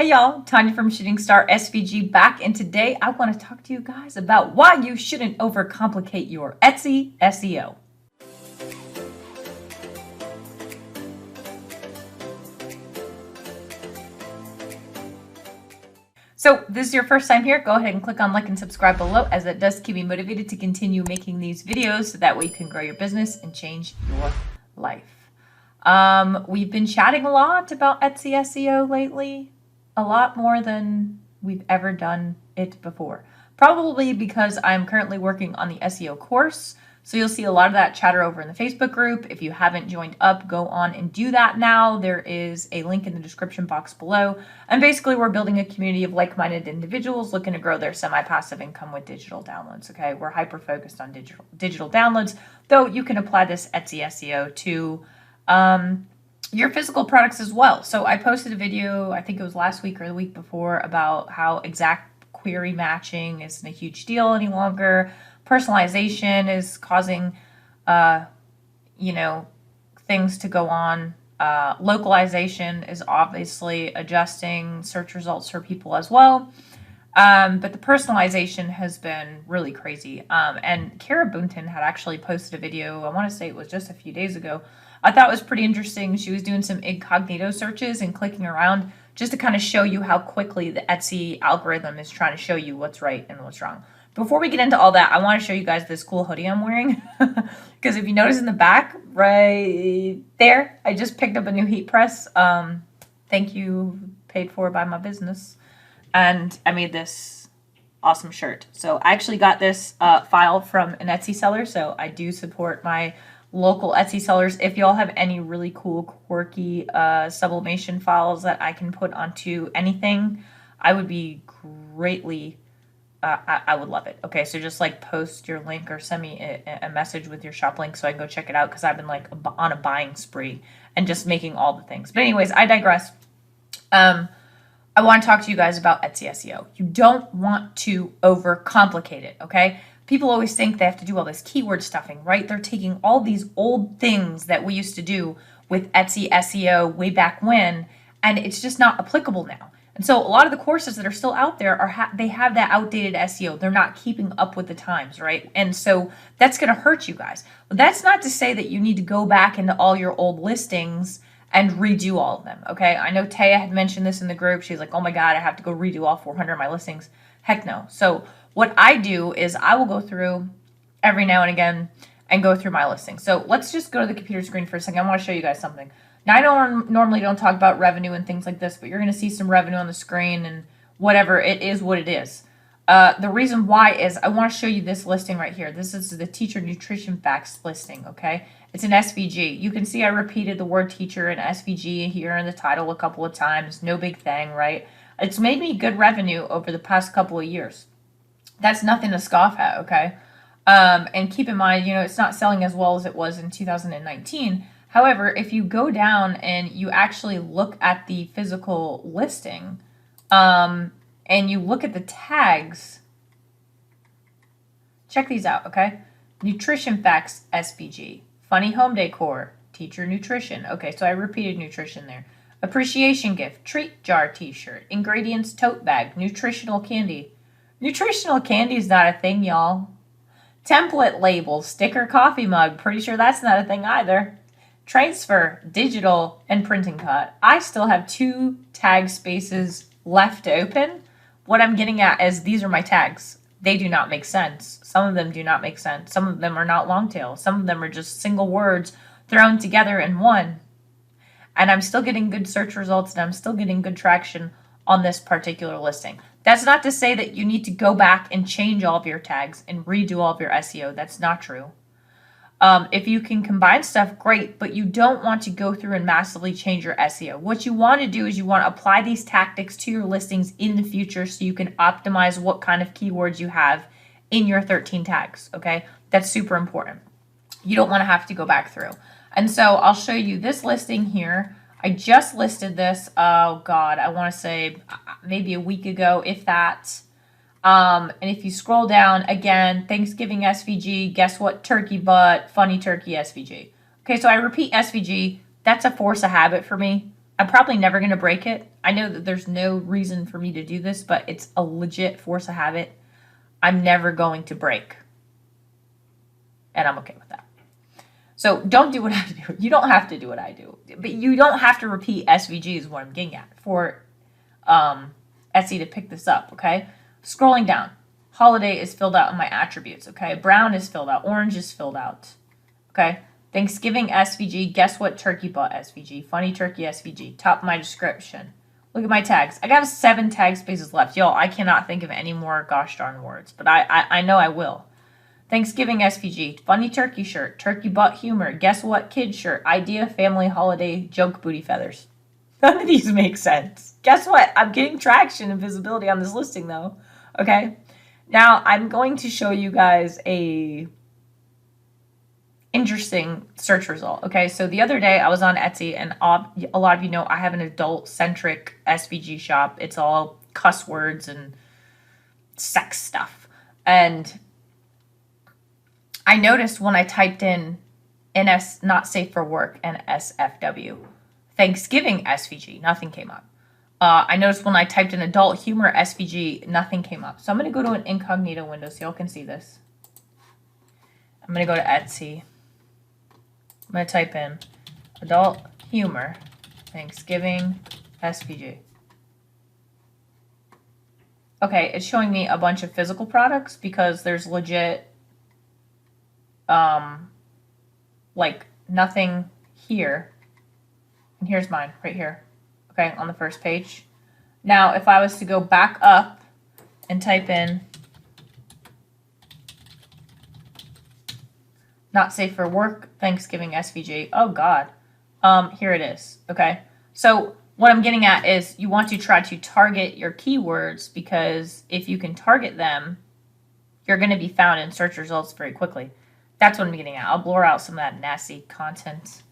Hey y'all, Tanya from Shooting Star SVG back, and today I want to talk to you guys about why you shouldn't overcomplicate your Etsy SEO. So this is your first time here, go ahead and click on like and subscribe below, as it does keep me motivated to continue making these videos so that way you can grow your business and change your life. We've been chatting a lot about Etsy SEO lately. A lot more than we've ever done it before. Probably because I'm currently working on the SEO course. So you'll see a lot of that chatter over in the Facebook group. If you haven't joined up, go on and do that now. There is a link in the description box below. And basically we're building a community of like-minded individuals looking to grow their semi-passive income with digital downloads. Okay, we're hyper-focused on digital downloads, though you can apply this Etsy SEO to your physical products as well. So I posted a video, I think it was last week or the week before, about how exact query matching isn't a huge deal any longer. Personalization is causing, things to go on. Localization is obviously adjusting search results for people as well. But the personalization has been really crazy. And Kara Boonton had actually posted a video, I want to say it was just a few days ago. I thought it was pretty interesting. She was doing some incognito searches and clicking around just to kind of show you how quickly the Etsy algorithm is trying to show you what's right and what's wrong. Before we get into all that, I want to show you guys this cool hoodie I'm wearing. Because if you notice in the back, right there, I just picked up a new heat press. Thank you, paid for by my business. And I made this awesome shirt. So I actually got this file from an Etsy seller. So I do support my local Etsy sellers. If y'all have any really cool, quirky sublimation files that I can put onto anything, I would be greatly, I would love it. Okay, so just like post your link or send me a message with your shop link so I can go check it out, because I've been like on a buying spree and just making all the things. But anyways, I digress. I want to talk to you guys about Etsy SEO. You don't want to overcomplicate it, okay? People always think they have to do all this keyword stuffing, right? They're taking all these old things that we used to do with Etsy SEO way back when, and it's just not applicable now. And so a lot of the courses that are still out there they have that outdated SEO. They're not keeping up with the times, right? And so that's going to hurt you guys. But that's not to say that you need to go back into all your old listings and redo all of them, okay? I know Taya had mentioned this in the group. She's like, oh my God, I have to go redo all 400 of my listings. Heck no. So what I do is I will go through every now and again and go through my listings. So let's just go to the computer screen for a second. I want to show you guys something. Now, I normally don't talk about revenue and things like this, but you're going to see some revenue on the screen and whatever. It is what it is. The reason why is I want to show you this listing right here. This is the Teacher Nutrition Facts listing, okay? It's an SVG. You can see I repeated the word teacher and SVG here in the title a couple of times. No big thing, right? It's made me good revenue over the past couple of years. That's nothing to scoff at, okay? And keep in mind, it's not selling as well as it was in 2019. However, if you go down and you actually look at the physical listing, and you look at the tags, check these out, okay? Nutrition Facts SVG, Funny Home Decor, Teacher Nutrition. Okay, so I repeated nutrition there. Appreciation Gift, Treat Jar T-shirt, Ingredients Tote Bag, Nutritional Candy. Nutritional candy is not a thing, y'all. Template label, sticker coffee mug. Pretty sure that's not a thing either. Transfer, digital, and printing cut. I still have 2 tag spaces left open. What I'm getting at is these are my tags. They do not make sense. Some of them do not make sense. Some of them are not long tail. Some of them are just single words thrown together in one. And I'm still getting good search results, and I'm still getting good traction on this particular listing. That's not to say that you need to go back and change all of your tags and redo all of your SEO. That's not true. If you can combine stuff, great, but you don't want to go through and massively change your SEO. What you want to do is you want to apply these tactics to your listings in the future so you can optimize what kind of keywords you have in your 13 tags, okay? That's super important. You don't want to have to go back through. And so I'll show you this listing here. I just listed this, oh God, I want to say maybe a week ago, if that. And if you scroll down, again, Thanksgiving SVG, guess what? Turkey butt, funny turkey SVG. Okay, so I repeat SVG. That's a force of habit for me. I'm probably never going to break it. I know that there's no reason for me to do this, but it's a legit force of habit. I'm never going to break. And I'm okay with that. So don't do what I do. You don't have to do what I do. But you don't have to repeat SVG is what I'm getting at for Etsy to pick this up, okay? Scrolling down. Holiday is filled out in my attributes, okay? Brown is filled out. Orange is filled out, okay? Thanksgiving SVG. Guess what turkey butt SVG? Funny turkey SVG. Top of my description. Look at my tags. I got 7 tag spaces left. Y'all, I cannot think of any more gosh darn words, but I know I will. Thanksgiving SVG. Funny turkey shirt. Turkey butt humor. Guess what kid shirt. Idea family holiday joke booty feathers. None of these make sense. Guess what? I'm getting traction and visibility on this listing though. Okay. Now I'm going to show you guys a interesting search result. Okay. So the other day I was on Etsy, and a lot of you know I have an adult centric SVG shop. It's all cuss words and sex stuff. And I noticed when I typed in NS not safe for work and SFW, Thanksgiving SVG, nothing came up. I noticed when I typed in adult humor SVG, nothing came up. So I'm going to go to an incognito window so y'all can see this. I'm going to go to Etsy. I'm going to type in adult humor Thanksgiving SVG. Okay, it's showing me a bunch of physical products because there's legit like nothing here. And here's mine right here. Okay, on the first page. Now, if I was to go back up and type in not safe for work Thanksgiving SVG. Oh God. Here it is. Okay. So what I'm getting at is you want to try to target your keywords, because if you can target them, you're going to be found in search results very quickly. That's what I'm getting at. I'll blur out some of that nasty content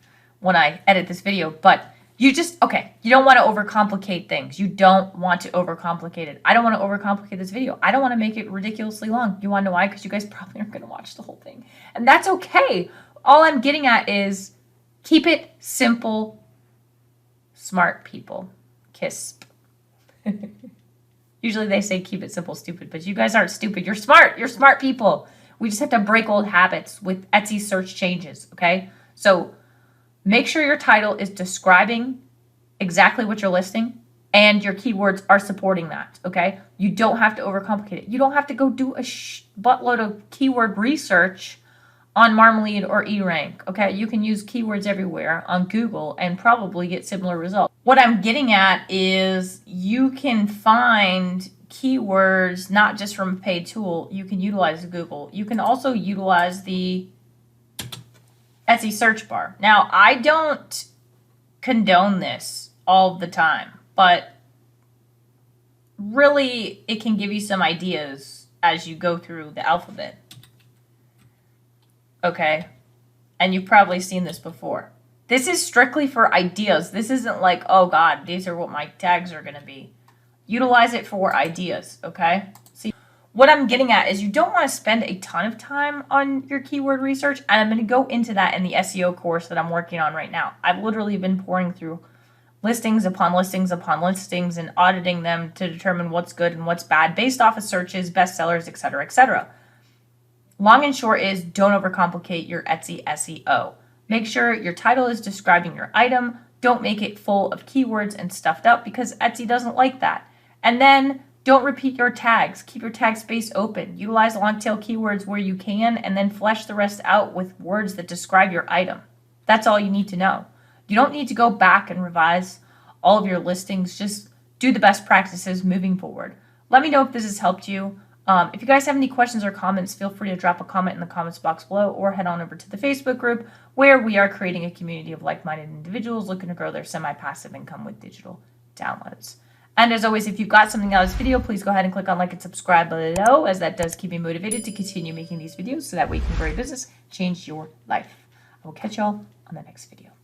when I edit this video, but you don't want to overcomplicate things. You don't want to overcomplicate it. I don't want to overcomplicate this video. I don't want to make it ridiculously long. You want to know why? Because you guys probably aren't going to watch the whole thing. And that's okay. All I'm getting at is keep it simple, smart people. KISP. Usually they say keep it simple, stupid, but you guys aren't stupid. You're smart. You're smart people. We just have to break old habits with Etsy search changes, okay? So make sure your title is describing exactly what you're listing and your keywords are supporting that, okay? You don't have to overcomplicate it. You don't have to go do a buttload of keyword research on Marmalade or eRank, okay? You can use keywords everywhere on Google and probably get similar results. What I'm getting at is you can find keywords not just from a paid tool. You can utilize Google. You can also utilize the Etsy search bar. Now, I don't condone this all the time, but really it can give you some ideas as you go through the alphabet. Okay? And you've probably seen this before. This is strictly for ideas. This isn't like, oh God, these are what my tags are going to be. Utilize it for ideas, okay? See, what I'm getting at is you don't want to spend a ton of time on your keyword research, and I'm going to go into that in the SEO course that I'm working on right now. I've literally been pouring through listings upon listings upon listings and auditing them to determine what's good and what's bad based off of searches, bestsellers, etc., etc. Long and short is don't overcomplicate your Etsy SEO. Make sure your title is describing your item. Don't make it full of keywords and stuffed up, because Etsy doesn't like that. And then don't repeat your tags. Keep your tag space open. Utilize long tail keywords where you can, and then flesh the rest out with words that describe your item. That's all you need to know. You don't need to go back and revise all of your listings. Just do the best practices moving forward. Let me know if this has helped you. If you guys have any questions or comments, feel free to drop a comment in the comments box below, or head on over to the Facebook group, where we are creating a community of like-minded individuals looking to grow their semi-passive income with digital downloads. And as always, if you got something out of this video, please go ahead and click on like and subscribe below, as that does keep me motivated to continue making these videos so that way you can grow your business, change your life. I will catch y'all on the next video.